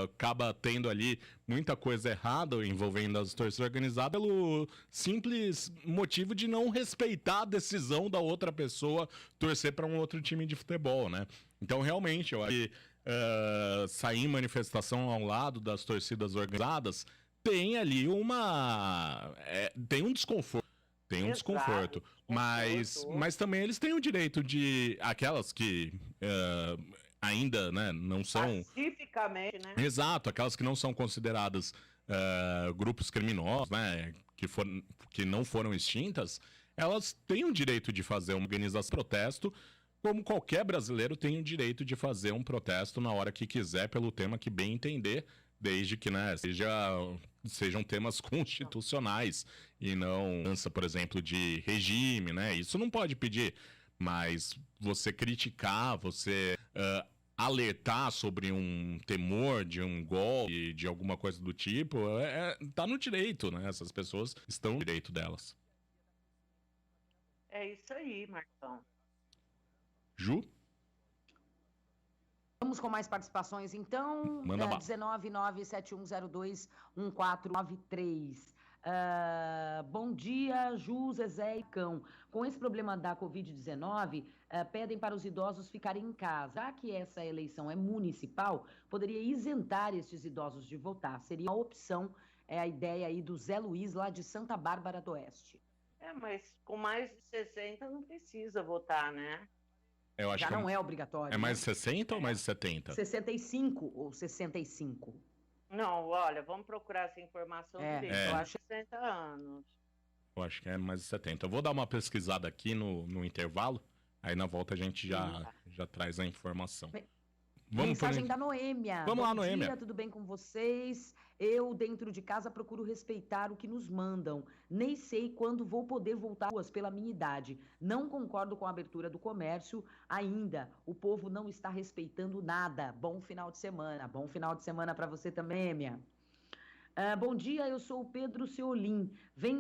acaba tendo ali muita coisa errada envolvendo as torcidas organizadas pelo simples motivo de não respeitar a decisão da outra pessoa torcer para um outro time de futebol, né? Então, realmente, eu acho que sair em manifestação ao lado das torcidas organizadas tem ali tem um desconforto. Tem um desconforto. Mas também eles têm o direito de... Aquelas que ainda, né, não são... Pacificamente, né? Exato, aquelas que não são consideradas grupos criminosos, né, que não foram extintas, elas têm o direito de fazer uma organização de protesto, como qualquer brasileiro tem o direito de fazer um protesto na hora que quiser, pelo tema que bem entender, desde que, né, sejam temas constitucionais e não, por exemplo, de regime, né? Isso não pode pedir, mas você criticar, você alertar sobre um temor de um golpe, de alguma coisa do tipo, tá no direito, né? Essas pessoas estão no direito delas. É isso aí, Marcão. Ju? Vamos com mais participações, então. 19971021493. Bom dia, Ju, Zezé e Cão. Com esse problema da Covid-19, pedem para os idosos ficarem em casa. Já que essa eleição é municipal, poderia isentar estes idosos de votar. Seria uma opção, a ideia aí do Zé Luiz, lá de Santa Bárbara do Oeste. Mas com mais de 60 não precisa votar, né? Eu acho já que não é obrigatório. É mais de 60 ou mais de 70? 65 ou 65. Não, olha, vamos procurar essa informação direito. Eu acho 60 anos. Eu acho que é mais de 70. Eu vou dar uma pesquisada aqui no intervalo, aí na volta a gente já traz a informação. Mensagem da Noêmia. Vamos lá, Noêmia. Bom dia, tudo bem com vocês? Eu, dentro de casa, procuro respeitar o que nos mandam. Nem sei quando vou poder voltar às ruas pela minha idade. Não concordo com a abertura do comércio ainda. O povo não está respeitando nada. Bom final de semana. Bom final de semana para você também, Noêmia. Bom dia, eu sou o Pedro Seolim.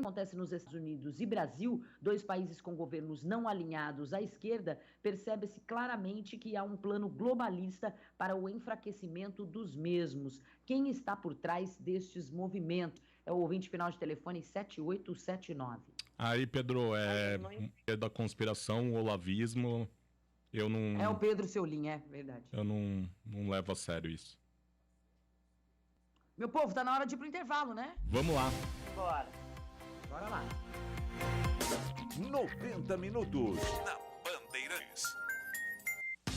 Acontece nos Estados Unidos e Brasil, 2 países com governos não alinhados à esquerda, percebe-se claramente que há um plano globalista para o enfraquecimento dos mesmos. Quem está por trás destes movimentos? É o ouvinte final de telefone 7879. Aí, Pedro, é da conspiração, o olavismo, eu não... É o Pedro Seolim, é verdade. Eu não levo a sério isso. Meu povo, tá na hora de ir pro intervalo, né? Vamos lá. Bora. Bora lá. 90 minutos na Bandeirantes.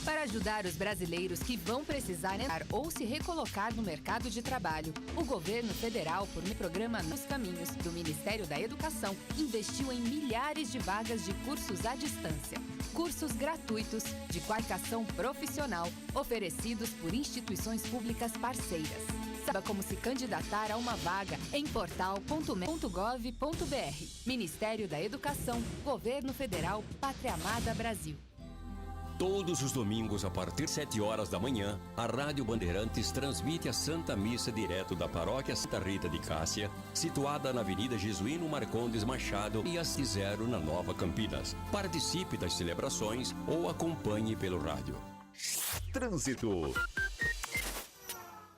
Para ajudar os brasileiros que vão precisar entrar ou se recolocar no mercado de trabalho, o governo federal, por meio do programa Nos Caminhos, do Ministério da Educação, investiu em milhares de vagas de cursos à distância. Cursos gratuitos de qualificação profissional, oferecidos por instituições públicas parceiras. Saiba como se candidatar a uma vaga em portal.me.gov.br. Ministério da Educação, Governo Federal, Pátria Amada Brasil. Todos os domingos, a partir de 7 horas da manhã, a Rádio Bandeirantes transmite a Santa Missa direto da Paróquia Santa Rita de Cássia, situada na Avenida Jesuíno Marcondes Machado e às 0 na Nova Campinas. Participe das celebrações ou acompanhe pelo rádio. Trânsito.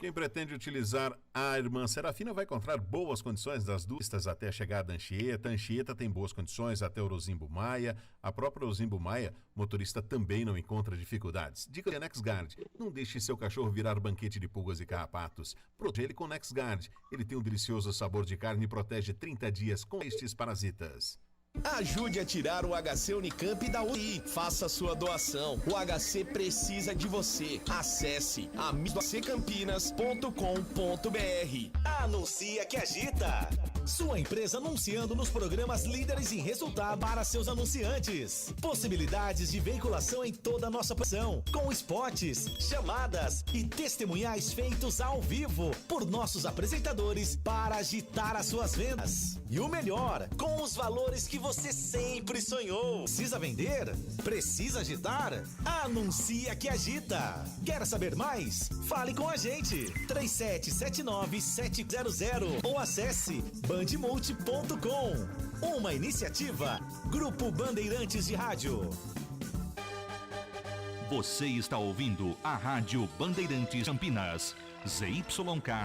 Quem pretende utilizar a Irmã Serafina vai encontrar boas condições das duas até a chegada a Anchieta. Anchieta tem boas condições até o Rosimbo Maia. A própria Rosimbo Maia, motorista também não encontra dificuldades. Dica de NexGuard: não deixe seu cachorro virar banquete de pulgas e carrapatos. Proteja ele com NexGuard. Ele tem um delicioso sabor de carne e protege 30 dias com estes parasitas. Ajude a tirar o HC Unicamp da UNI. Faça sua doação. O HC precisa de você. Acesse amigocampinas.com.br. Anuncia que agita. Sua empresa anunciando nos programas líderes em resultado para seus anunciantes. Possibilidades de veiculação em toda a nossa produção, com spots, chamadas e testemunhais feitos ao vivo por nossos apresentadores para agitar as suas vendas. E o melhor, com os valores que você sempre sonhou. Precisa vender? Precisa agitar? Anuncia que agita. Quer saber mais? Fale com a gente. 3779-700 ou acesse bandmulti.com. Uma iniciativa Grupo Bandeirantes de Rádio. Você está ouvindo a Rádio Bandeirantes Campinas. ZYK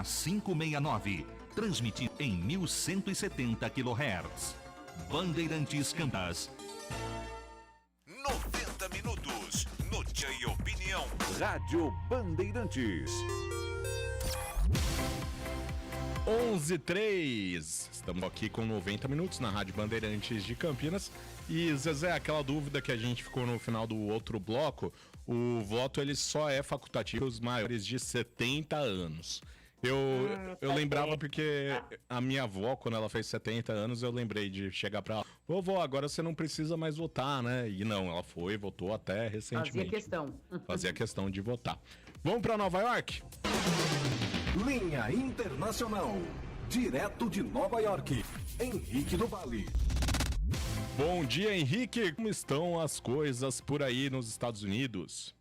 569, transmitido em 1170 kHz. Bandeirantes Campinas. 90 minutos, notícia e opinião. Rádio Bandeirantes. 11:03. Estamos aqui com 90 minutos na Rádio Bandeirantes de Campinas. E, Zezé, aquela dúvida que a gente ficou no final do outro bloco, o voto ele só é facultativo aos maiores de 70 anos. Eu lembrava porque a minha avó, quando ela fez 70 anos, eu lembrei de chegar pra ela, vovó, agora você não precisa mais votar, né? E não, ela foi, votou até recentemente. Fazia questão de votar. Vamos pra Nova York? Linha Internacional, direto de Nova York, Henrique do Vale. Bom dia, Henrique. Como estão as coisas por aí nos Estados Unidos?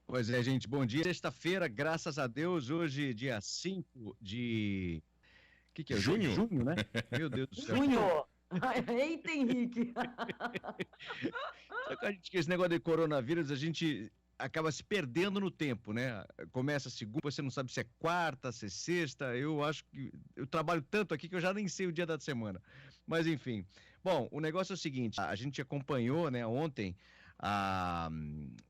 Pois é, gente, bom dia. Sexta-feira, graças a Deus, hoje dia 5 de... que é? Junho? Junho, né? Meu Deus do céu. Junho! Eita, Henrique! Só que a gente, esse negócio de coronavírus, a gente acaba se perdendo no tempo, né? Começa segunda, você não sabe se é quarta, se é sexta. Eu acho que eu trabalho tanto aqui que eu já nem sei o dia da semana. Mas enfim. Bom, o negócio é o seguinte, a gente acompanhou, né, ontem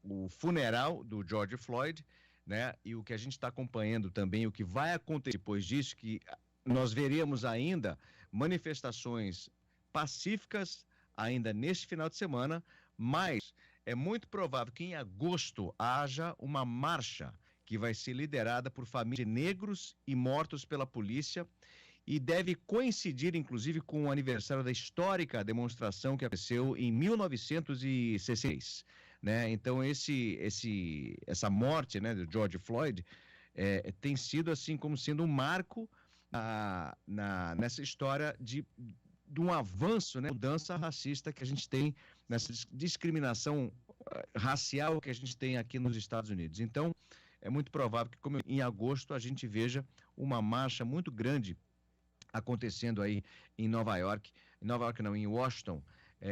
o funeral do George Floyd, né? E o que a gente está acompanhando também, o que vai acontecer depois disso, que nós veremos ainda manifestações pacíficas ainda neste final de semana, mas é muito provável que em agosto haja uma marcha que vai ser liderada por famílias de negros e mortos pela polícia e deve coincidir, inclusive, com o aniversário da histórica demonstração que aconteceu em 1966, né? Então, essa morte, né, do George Floyd tem sido, assim, como sendo um marco nessa história de um avanço, né, mudança racista que a gente tem, nessa discriminação racial que a gente tem aqui nos Estados Unidos. Então, é muito provável que, como em agosto, a gente veja uma marcha muito grande acontecendo aí em Nova York, em Washington,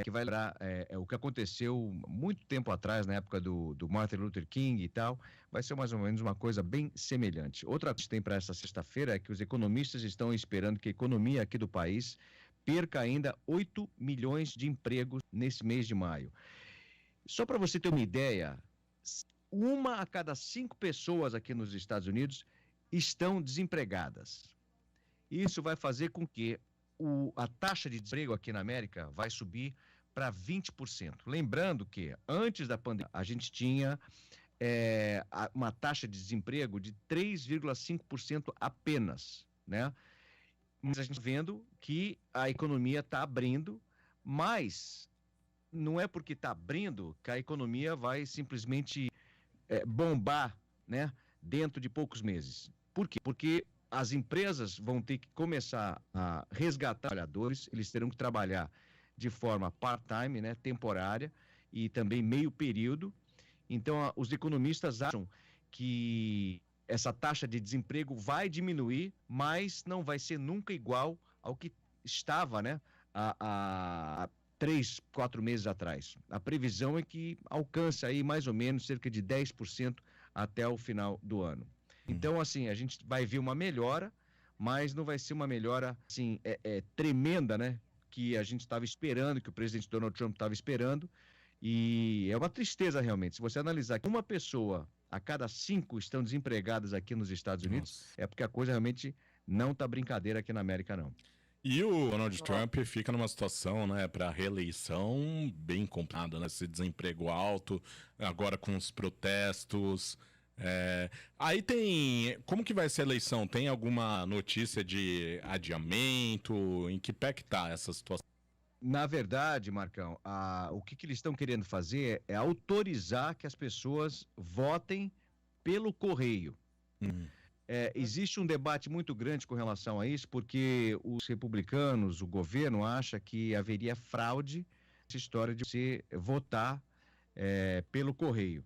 que vai lembrar o que aconteceu muito tempo atrás, na época do Martin Luther King e tal, vai ser mais ou menos uma coisa bem semelhante. Outra coisa que tem para essa sexta-feira é que os economistas estão esperando que a economia aqui do país perca ainda 8 milhões de empregos nesse mês de maio. Só para você ter uma ideia, 1 a cada 5 pessoas aqui nos Estados Unidos estão desempregadas. Isso vai fazer com que a taxa de desemprego aqui na América vai subir para 20%. Lembrando que antes da pandemia a gente tinha uma taxa de desemprego de 3,5% apenas, né? Mas a gente vendo que a economia está abrindo, mas não é porque está abrindo que a economia vai simplesmente bombar, né, dentro de poucos meses. Por quê? Porque as empresas vão ter que começar a resgatar trabalhadores, eles terão que trabalhar de forma part-time, né, temporária, e também meio período. Então, os economistas acham que essa taxa de desemprego vai diminuir, mas não vai ser nunca igual ao que estava, né, há 3, 4 meses atrás. A previsão é que alcance aí mais ou menos cerca de 10% até o final do ano. Então, assim, a gente vai ver uma melhora, mas não vai ser uma melhora, assim, tremenda, né? Que a gente estava esperando, que o presidente Donald Trump estava esperando. E é uma tristeza, realmente. Se você analisar que 1 pessoa a cada 5 estão desempregadas aqui nos Estados Unidos, é porque a coisa realmente não está brincadeira aqui na América, não. E o Donald Trump fica numa situação, né, para reeleição bem complicada, né? Esse desemprego alto, agora com os protestos... Aí tem... Como que vai ser a eleição? Tem alguma notícia de adiamento? Em que pé que tá essa situação? Na verdade, Marcão, o que eles estão querendo fazer é autorizar que as pessoas votem pelo correio. Existe um debate muito grande com relação a isso, porque os republicanos, o governo, acha que haveria fraude nessa história de você votar pelo correio.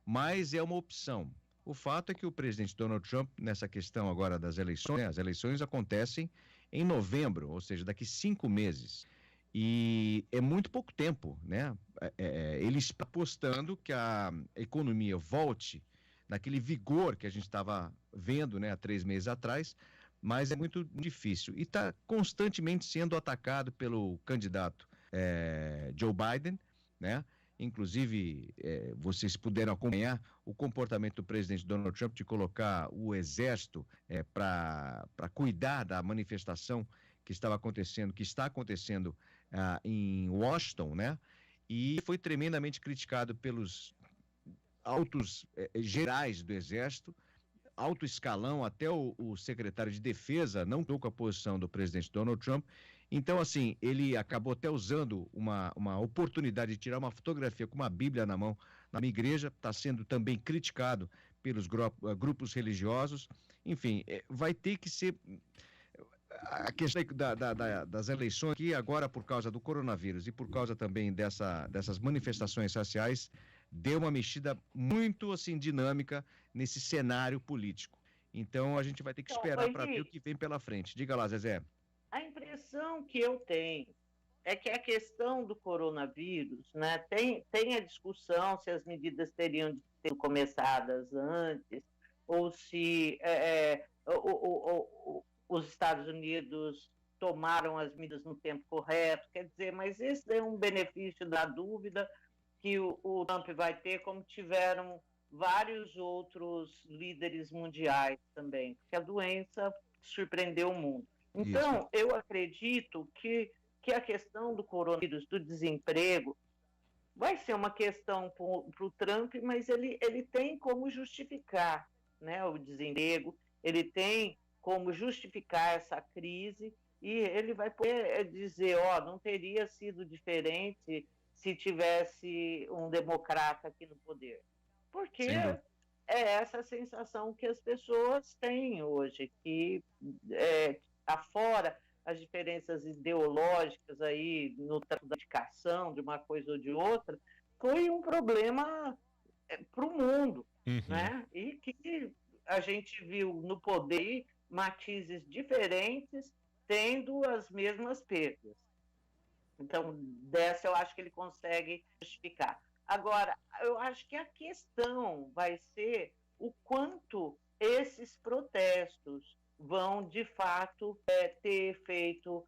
Mas é uma opção. O fato é que o presidente Donald Trump, nessa questão agora das eleições, né, as eleições acontecem em novembro, ou seja, daqui 5 meses. E é muito pouco tempo, né? Ele está apostando que a economia volte naquele vigor que a gente estava vendo, né, há 3 meses atrás, mas é muito difícil. E está constantemente sendo atacado pelo candidato Joe Biden, né? Inclusive, vocês puderam acompanhar o comportamento do presidente Donald Trump de colocar o exército para cuidar da manifestação que está acontecendo em Washington, né? E foi tremendamente criticado pelos altos gerais do exército, alto escalão, até o secretário de defesa não estou com a posição do presidente Donald Trump. Então, assim, ele acabou até usando uma oportunidade de tirar uma fotografia com uma Bíblia na mão na minha igreja, está sendo também criticado pelos grupos religiosos. Enfim, vai ter que ser... A questão das eleições aqui, agora por causa do coronavírus e por causa também dessas manifestações raciais, deu uma mexida muito, assim, dinâmica nesse cenário político. Então, a gente vai ter que esperar para ver o que vem pela frente. Diga lá, Zezé. A impressão que eu tenho é que a questão do coronavírus, né, tem a discussão se as medidas teriam de ser começadas antes, ou se os Estados Unidos tomaram as medidas no tempo correto, quer dizer, mas esse é um benefício da dúvida que o Trump vai ter, como tiveram vários outros líderes mundiais também, porque a doença surpreendeu o mundo. Então, eu acredito que a questão do coronavírus, do desemprego, vai ser uma questão para o Trump, mas ele tem como justificar, né, o desemprego, ele tem como justificar essa crise, e ele vai poder dizer, não teria sido diferente se tivesse um democrata aqui no poder. Porque é essa sensação que as pessoas têm hoje, que afora as diferenças ideológicas aí no trato da educação, de uma coisa ou de outra, foi um problema para o mundo, né? E que a gente viu no poder matizes diferentes tendo as mesmas perdas. Então, dessa eu acho que ele consegue justificar. Agora, eu acho que a questão vai ser o quanto esses protestos vão, de fato, ter efeito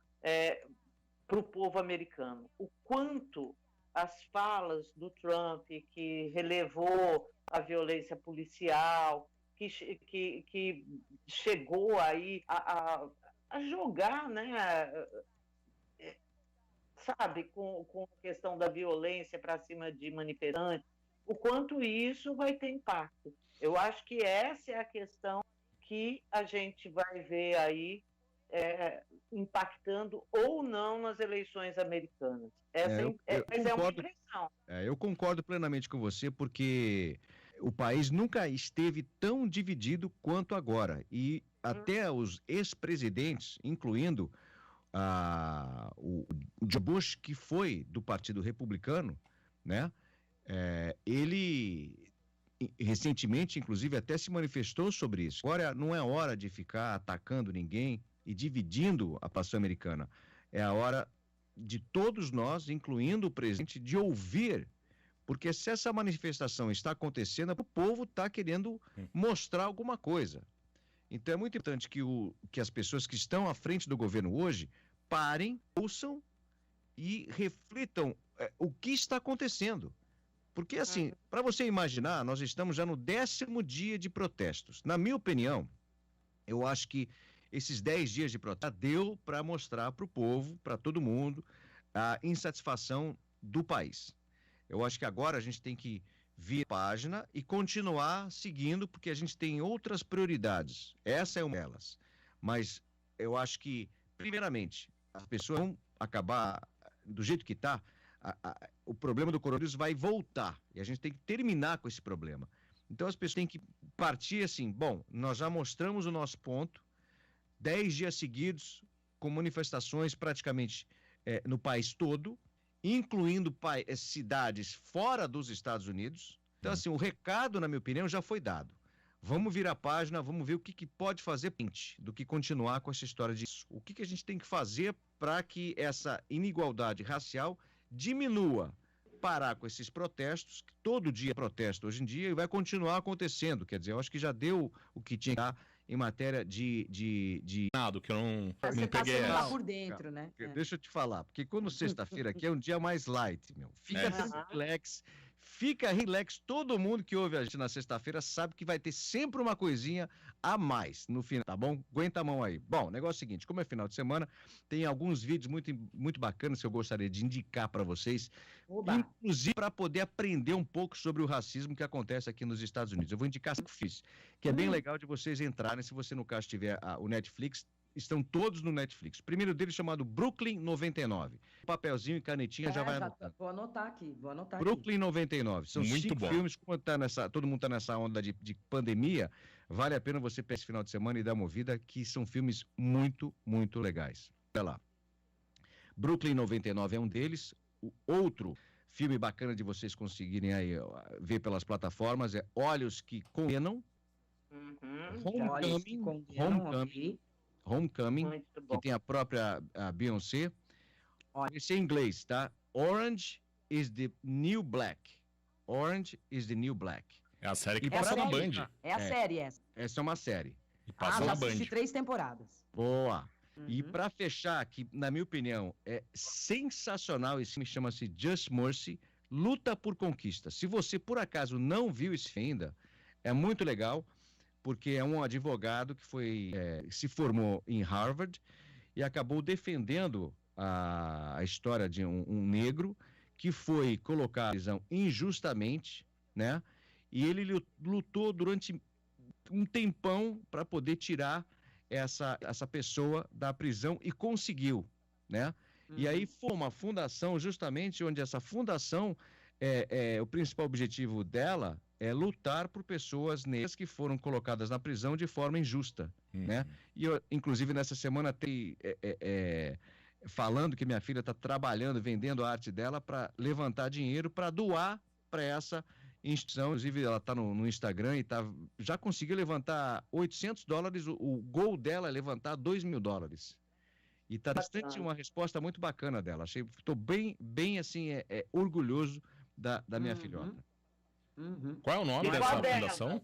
para o povo americano. O quanto as falas do Trump, que relevou a violência policial, que chegou aí a jogar, né, sabe, com a questão da violência para cima de manifestantes, o quanto isso vai ter impacto. Eu acho que essa é a questão que a gente vai ver aí impactando ou não nas eleições americanas. Essa é uma impressão. Eu concordo plenamente com você, porque o país nunca esteve tão dividido quanto agora. E até os ex-presidentes, incluindo o George Bush, que foi do Partido Republicano, né? Ele recentemente, inclusive, até se manifestou sobre isso. Agora não é hora de ficar atacando ninguém e dividindo a população americana. É a hora de todos nós, incluindo o presidente, de ouvir, porque se essa manifestação está acontecendo, o povo está querendo mostrar alguma coisa. Então é muito importante que as pessoas que estão à frente do governo hoje parem, ouçam e reflitam o que está acontecendo. Porque, assim, para você imaginar, nós estamos já no 10º dia de protestos. Na minha opinião, eu acho que esses 10 dias de protesto deu para mostrar para o povo, para todo mundo, a insatisfação do país. Eu acho que agora a gente tem que vir a página e continuar seguindo, porque a gente tem outras prioridades. Essa é uma delas. Mas eu acho que, primeiramente, as pessoas vão acabar do jeito que está. O problema do coronavírus vai voltar e a gente tem que terminar com esse problema. Então as pessoas têm que partir assim, bom, nós já mostramos o nosso ponto, 10 dias seguidos com manifestações praticamente no país todo, incluindo cidades fora dos Estados Unidos. Então assim, o recado, na minha opinião, já foi dado. Vamos virar a página, vamos ver o que pode fazer do que continuar com essa história disso. O que a gente tem que fazer para que essa inigualdade racial diminua parar com esses protestos, que todo dia é protesto hoje em dia, e vai continuar acontecendo. Quer dizer, eu acho que já deu o que tinha que dar em matéria de... Nada, que eu não Você tá peguei sendo lá essa. por dentro, né? Deixa eu te falar, porque quando sexta-feira aqui é um dia mais light, meu. Fica relax, fica relax. Todo mundo que ouve a gente na sexta-feira sabe que vai ter sempre uma coisinha a mais no final, tá bom? Aguenta a mão aí. Bom, o negócio é o seguinte, como é final de semana, tem alguns vídeos muito bacanas que eu gostaria de indicar para vocês, inclusive para poder aprender um pouco sobre o racismo que acontece aqui nos Estados Unidos. Eu vou indicar 5 vídeos, que é bem legal de vocês entrarem, se você no caso tiver o Netflix, estão todos no Netflix. O primeiro deles chamado Brooklyn 99. Papelzinho e canetinha já vai anotando. Vou anotar aqui. Brooklyn 99. São Muito 5 bom. filmes, como todo mundo tá nessa onda de pandemia, vale a pena você pegar esse final de semana e dar uma ouvida, que são filmes muito, muito legais. Olha lá. Brooklyn 99 é um deles. O outro filme bacana de vocês conseguirem aí ver pelas plataformas é Olhos que Condenam. Homecoming, que tem a própria Beyoncé. Esse é em inglês, tá? Orange is the New Black. Orange is the New Black. É a série que É passa a na série. Band. É a série essa. Essa é uma série. E passa já na assisti Band. 3 temporadas. Boa. E pra fechar, que na minha opinião é sensacional, esse filme chama-se Just Mercy, Luta por Conquista. Se você por acaso não viu esse filme ainda, é muito legal, porque é um advogado que se formou em Harvard e acabou defendendo a história de um negro que foi colocado em prisão injustamente, né? E ele lutou durante um tempão para poder tirar essa pessoa da prisão e conseguiu, né? E aí foi uma fundação justamente onde essa fundação, o principal objetivo dela é lutar por pessoas negras que foram colocadas na prisão de forma injusta, né? E eu, inclusive, nessa semana falando que minha filha está trabalhando, vendendo a arte dela para levantar dinheiro para doar para essa instituição. Inclusive, ela está no Instagram e já conseguiu levantar $800. O gol dela é levantar $2.000. E está bastante uma resposta muito bacana dela. Estou bem assim, orgulhoso da minha filhota. Qual é o nome dessa fundação?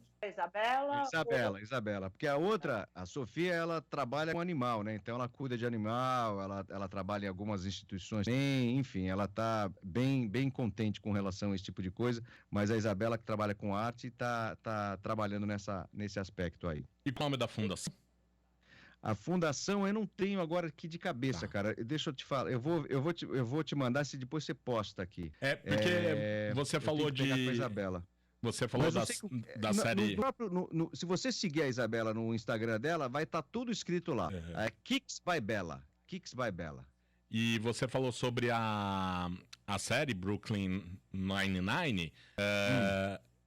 Isabela. Porque a outra, a Sofia, ela trabalha com animal, né? Então ela cuida de animal, ela trabalha em algumas instituições, enfim, ela tá bem contente com relação a esse tipo de coisa, mas a Isabela, que trabalha com arte, tá trabalhando nesse aspecto aí. E qual é o nome da fundação? A fundação eu não tenho agora aqui de cabeça, cara. Deixa eu te falar, eu vou te mandar, se depois você posta aqui. Porque você falou de... Isabela. Você falou da série... Se você seguir a Isabela no Instagram dela, vai estar tudo escrito lá. É Kicks by Bella. E você falou sobre a série Brooklyn Nine-Nine.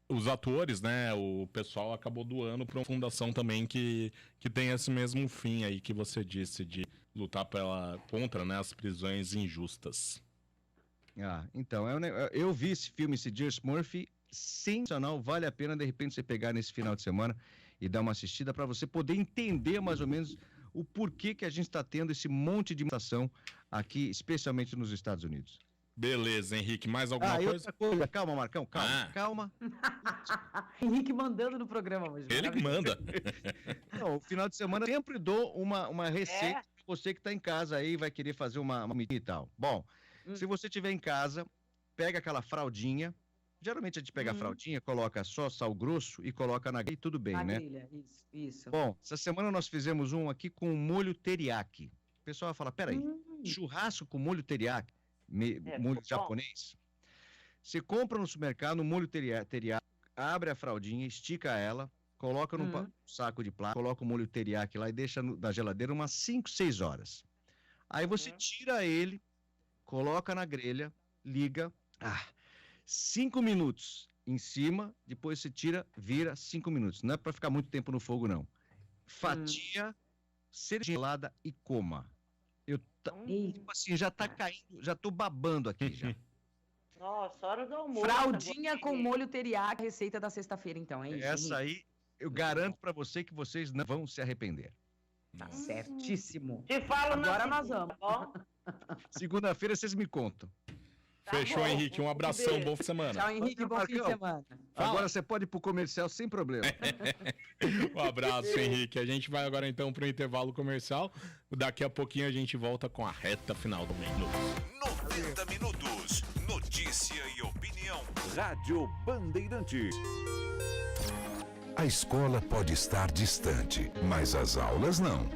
Os atores, né? O pessoal acabou doando para uma fundação também que tem esse mesmo fim aí que você disse, de lutar contra, né, as prisões injustas. Então, eu vi esse filme, esse Just Murphy, sensacional, vale a pena de repente você pegar nesse final de semana e dar uma assistida para você poder entender mais ou menos o porquê que a gente está tendo esse monte de mutação aqui, especialmente nos Estados Unidos. Beleza, Henrique, mais alguma coisa? Outra coisa? Calma, Marcão, calma. Henrique mandando no programa hoje. Ele que manda. Não, o final de semana eu sempre dou uma receita pra você que está em casa aí, vai querer fazer uma comidinha e tal. Bom, se você estiver em casa, pega aquela fraldinha. Geralmente a gente pega a fraldinha, coloca só sal grosso e coloca na grelha e tudo bem, né? Grelha, isso. Bom, essa semana nós fizemos um aqui com molho teriyaki. O pessoal vai falar, peraí, churrasco com molho teriyaki, molho japonês? Você compra no supermercado um molho teriyaki, abre a fraldinha, estica ela, coloca num saco de plástico, coloca o molho teriyaki lá e deixa na geladeira umas 5, 6 horas. Aí você tira ele, coloca na grelha, liga... 5 minutos em cima, depois você tira, vira 5 minutos. Não é para ficar muito tempo no fogo, não. Fatia, cerveja gelada e coma. Tipo assim, já tá caindo, já tô babando aqui já. Nossa, hora do almoço. Fraldinha com molho teriyaki, receita da sexta-feira, então, é isso? Essa aí, eu garanto para você que vocês não vão se arrepender. Tá certíssimo. Te falo agora nós vamos. Tá bom? Segunda-feira vocês me contam. Fechou, bom. Henrique. Um abração, Beijo. bom fim de semana. Tchau, Henrique, bom fim de Marcão. semana. Agora você pode ir pro comercial sem problema. Um abraço, Henrique. A gente vai agora então para o intervalo comercial. Daqui a pouquinho a gente volta com a reta final do minuto. 90 minutos. Notícia e opinião. Rádio Bandeirantes. A escola pode estar distante, mas as aulas não.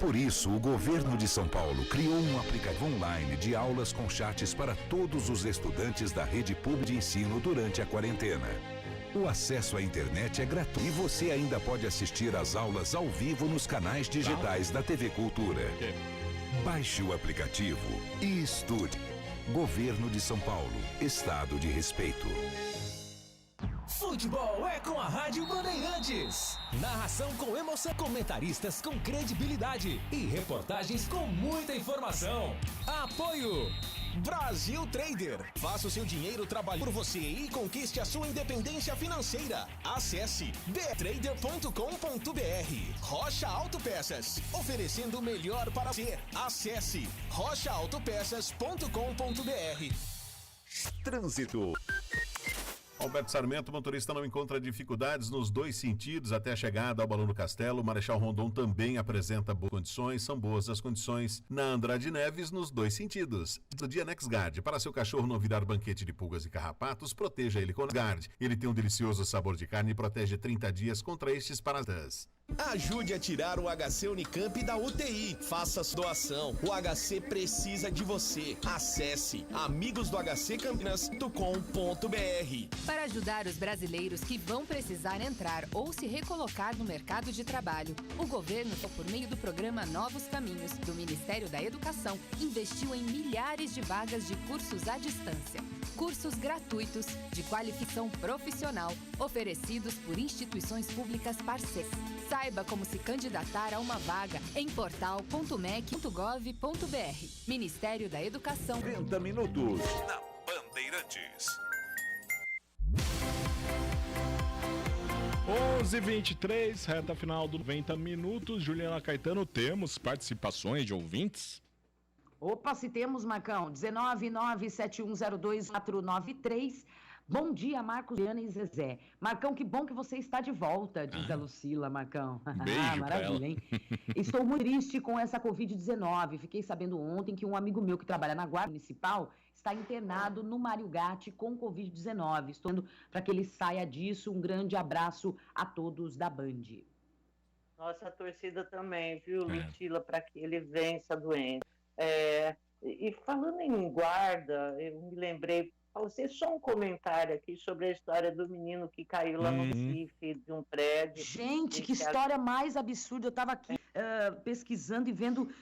Por isso, o governo de São Paulo criou um aplicativo online de aulas com chats para todos os estudantes da rede pública de ensino durante a quarentena. O acesso à internet é gratuito e você ainda pode assistir às aulas ao vivo nos canais digitais da TV Cultura. Baixe o aplicativo e estude. Governo de São Paulo. Estado de respeito. Futebol é com a Rádio Bandeirantes. Narração com emoção, comentaristas com credibilidade e reportagens com muita informação. Apoio Brasil Trader. Faça o seu dinheiro trabalhar por você e conquiste a sua independência financeira. Acesse btrader.com.br. Rocha Autopeças, oferecendo o melhor para você. Acesse rochaautopeças.com.br. Trânsito. Alberto Sarmento, motorista, não encontra dificuldades nos dois sentidos até a chegada ao Balão do Castelo. Marechal Rondon também apresenta boas condições. São boas as condições na Andrade Neves nos dois sentidos. Do dia NexGuard. Para seu cachorro não virar banquete de pulgas e carrapatos, proteja ele com NexGuard. Ele tem um delicioso sabor de carne e protege 30 dias contra estes parasitas. Ajude a tirar o HC Unicamp da UTI. Faça sua doação. O HC precisa de você. Acesse amigosdohccampinas.com.br. Para ajudar os brasileiros que vão precisar entrar ou se recolocar no mercado de trabalho, o governo, por meio do programa Novos Caminhos, do Ministério da Educação, investiu em milhares de vagas de cursos à distância. Cursos gratuitos de qualificação profissional, oferecidos por instituições públicas parceiras. Saiba como se candidatar a uma vaga em portal.mec.gov.br. Ministério da Educação. 30 minutos. Na Bandeirantes. 11h23, reta final do 90 minutos. Juliana Caetano, temos participações de ouvintes? Opa, se temos, Marcão. 19971029493. Bom dia, Marcos, Juliana e Zezé. Marcão, que bom que você está de volta, diz a Lucila, Marcão. Beijo maravilha, hein? Estou muito triste com essa Covid-19. Fiquei sabendo ontem que um amigo meu que trabalha na Guarda Municipal está internado no Mário Gatti com Covid-19. Estou indo para que ele saia disso. Um grande abraço a todos da Band. Nossa torcida também, viu, Lucila, para que ele vença a doença. E falando em guarda, eu me lembrei, você só um comentário aqui sobre a história do menino que caiu lá no Recife de um prédio. Gente, que história mais absurda. Eu estava aqui pesquisando e vendo,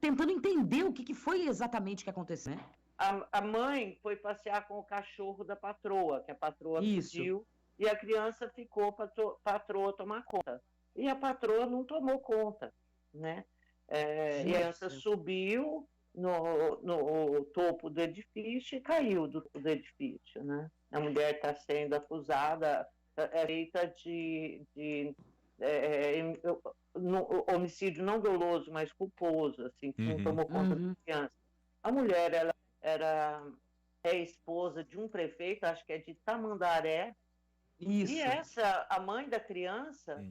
tentando entender o que foi exatamente que aconteceu, né? A mãe foi passear com o cachorro da patroa, que a patroa pediu, e a criança ficou para a patroa tomar conta. E a patroa não tomou conta, né? E a criança subiu no topo do edifício e caiu do edifício, né? A mulher está sendo acusada, feita de homicídio não doloso, mas culposo, assim, que não tomou conta da criança. A mulher, ela é esposa de um prefeito, acho que é de Tamandaré. Isso. E a mãe da criança,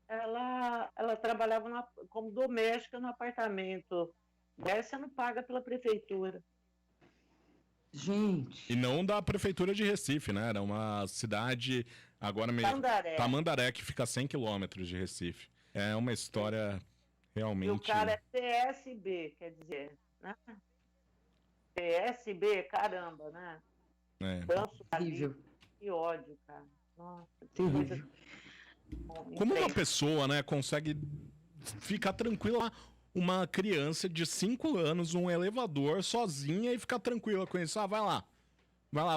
ela trabalhava como doméstica no apartamento. Essa não paga pela prefeitura. Gente. E não da prefeitura de Recife, né? Era uma cidade, agora mesmo, Tamandaré, que fica a 100 quilômetros de Recife. É uma história realmente... E o cara é PSB, quer dizer, né? PSB, caramba, né? Terrível. Que ódio, cara. Nossa, terrível. Como uma pessoa, né, consegue ficar tranquila lá, uma criança de 5 anos, um elevador, sozinha e ficar tranquila com isso? Vai lá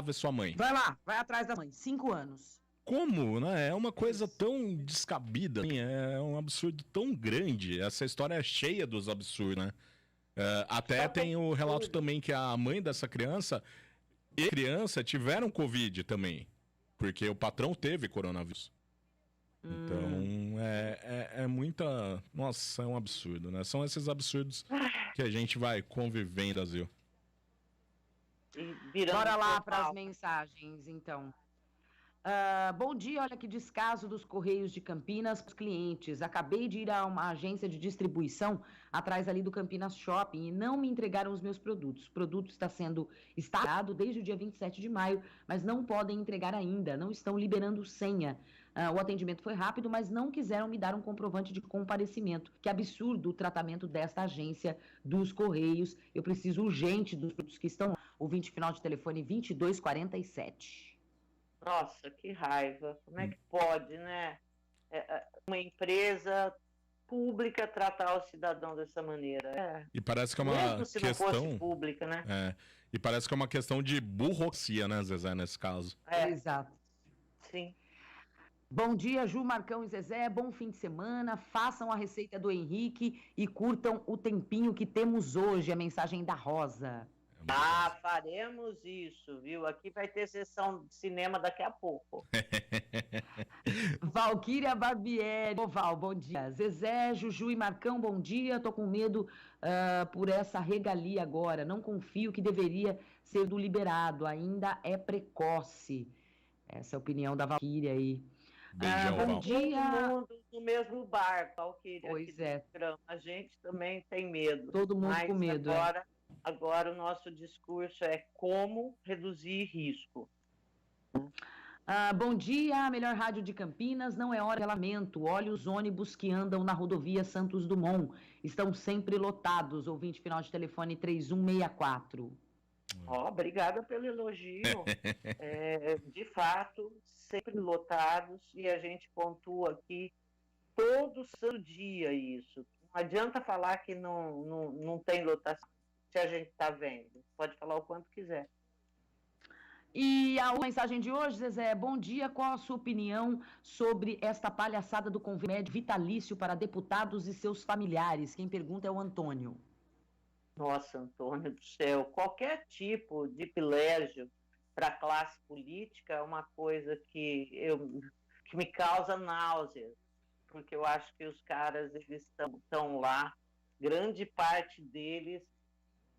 ver sua mãe. Vai lá, vai atrás da mãe, 5 anos. Como, né? É uma coisa tão descabida, é um absurdo tão grande. Essa história é cheia dos absurdos, né? Até tem o relato também que a mãe dessa criança e a criança tiveram Covid também, porque o patrão teve coronavírus. Então, é muita... Nossa, é um absurdo, né? São esses absurdos que a gente vai conviver no Brasil. e virando Bora lá para as total. mensagens, então. Bom dia, olha que descaso dos Correios de Campinas para os clientes. Acabei de ir a uma agência de distribuição atrás ali do Campinas Shopping e não me entregaram os meus produtos. O produto está sendo instalado desde o dia 27 de maio, mas não podem entregar ainda, não estão liberando senha. O atendimento foi rápido, mas não quiseram me dar um comprovante de comparecimento. Que absurdo o tratamento desta agência dos Correios. Eu preciso urgente dos produtos que estão lá. Ouvinte final de telefone 2247. Nossa, que raiva. Como é que pode, né? Uma empresa pública tratar o cidadão dessa maneira. E parece que é uma Mesmo se questão... não fosse pública, né? E parece que é uma questão de burocracia, né, Zezé, nesse caso. Exato. Sim. Bom dia, Ju, Marcão e Zezé. Bom fim de semana. Façam a receita do Henrique e curtam o tempinho que temos hoje. A mensagem da Rosa. Faremos isso, viu? Aqui vai ter sessão de cinema daqui a pouco. Valquíria Barbieri. Ô, Val, bom dia. Zezé, Juju e Marcão, bom dia. Tô com medo por essa regalia agora. Não confio que deveria ser do liberado. Ainda é precoce. Essa é a opinião da Valquíria aí. Beijão, bom Val. dia. Todo mundo no mesmo barco, Valquíria. Pois é. A gente também tem medo. Todo mundo com medo. Agora o nosso discurso é como reduzir risco. Bom dia, melhor rádio de Campinas. Não é hora de lamento. Olha os ônibus que andam na rodovia Santos Dumont. Estão sempre lotados. Ouvinte final de telefone 3164. Obrigada pelo elogio. De fato, sempre lotados, e a gente pontua aqui todo santo dia isso. Não adianta falar que não tem lotação se a gente está vendo. Pode falar o quanto quiser. E a mensagem de hoje, Zezé, bom dia. Qual a sua opinião sobre esta palhaçada do convênio vitalício para deputados e seus familiares? Quem pergunta é o Antônio. Nossa, Antônio do céu, qualquer tipo de privilégio para a classe política é uma coisa que me causa náusea, porque eu acho que os caras, eles estão lá, grande parte deles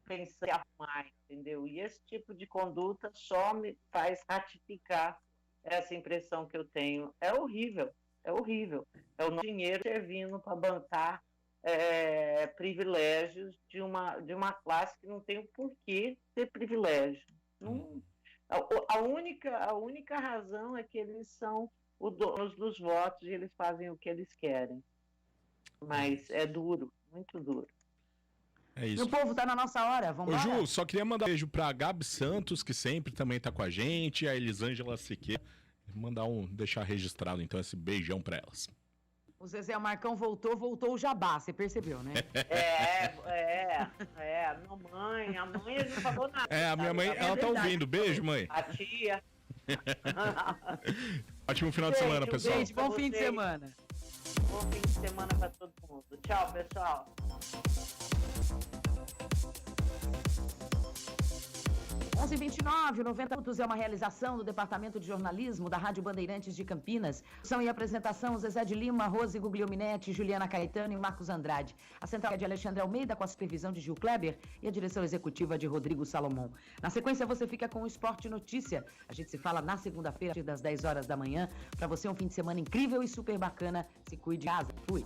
pensando em arrumar, entendeu? E esse tipo de conduta só me faz ratificar essa impressão que eu tenho. É horrível, é horrível. É o nosso dinheiro servindo para bancar privilégios de uma classe que não tem o porquê ter privilégio. A única razão é que eles são os donos dos votos e eles fazem o que eles querem. Mas é duro, muito duro. É isso. E o povo tá na nossa hora, vamos lá. Ô, Ju, só queria mandar um beijo pra Gabi Santos, que sempre também tá com a gente, a Elisângela Siqueira. Deixar registrado, então, esse beijão pra elas. O Zezé, o Marcão voltou o jabá, você percebeu, né? A mãe não falou nada. A minha mãe, ela tá ouvindo. Beijo, mãe. A tia. Ótimo final de semana, pessoal. Beijo, bom fim de semana. Bom fim de semana pra todo mundo. Tchau, pessoal. 11h29, 90 minutos é uma realização do Departamento de Jornalismo da Rádio Bandeirantes de Campinas. São e apresentação Zezé de Lima, Rose Guglielminetti, Juliana Caetano e Marcos Andrade. A central é de Alexandre Almeida, com a supervisão de Gil Kleber, e a direção executiva de Rodrigo Salomão. Na sequência, você fica com o Esporte Notícia. A gente se fala na segunda-feira, a partir das 10 horas da manhã. Para você, um fim de semana incrível e super bacana. Se cuide de casa. Fui.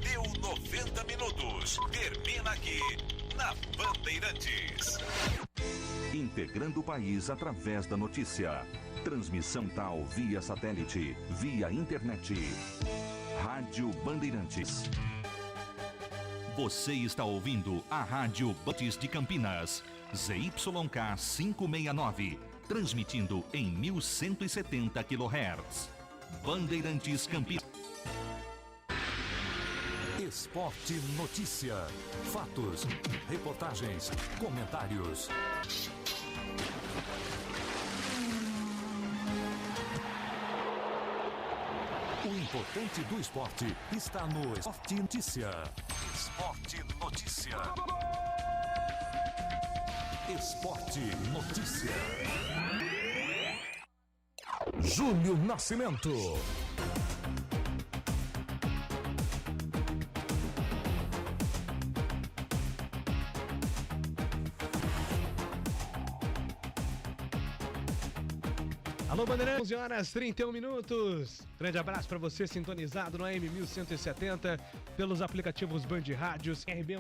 Deu 90 minutos. Termina aqui na Bandeirantes. Integrando o país através da notícia. Transmissão tal via satélite, via internet. Rádio Bandeirantes. Você está ouvindo a Rádio Bandeirantes de Campinas. ZYK 569. Transmitindo em 1170 kHz. Bandeirantes Campinas. Esporte Notícia. Fatos, reportagens, comentários. O importante do esporte está no Esporte Notícia. Esporte Notícia. Esporte Notícia. Júlio Nascimento. Alô, Bandeirantes, 11 horas 31 minutos. Grande abraço para você sintonizado no AM 1170 pelos aplicativos Band Rádios, RB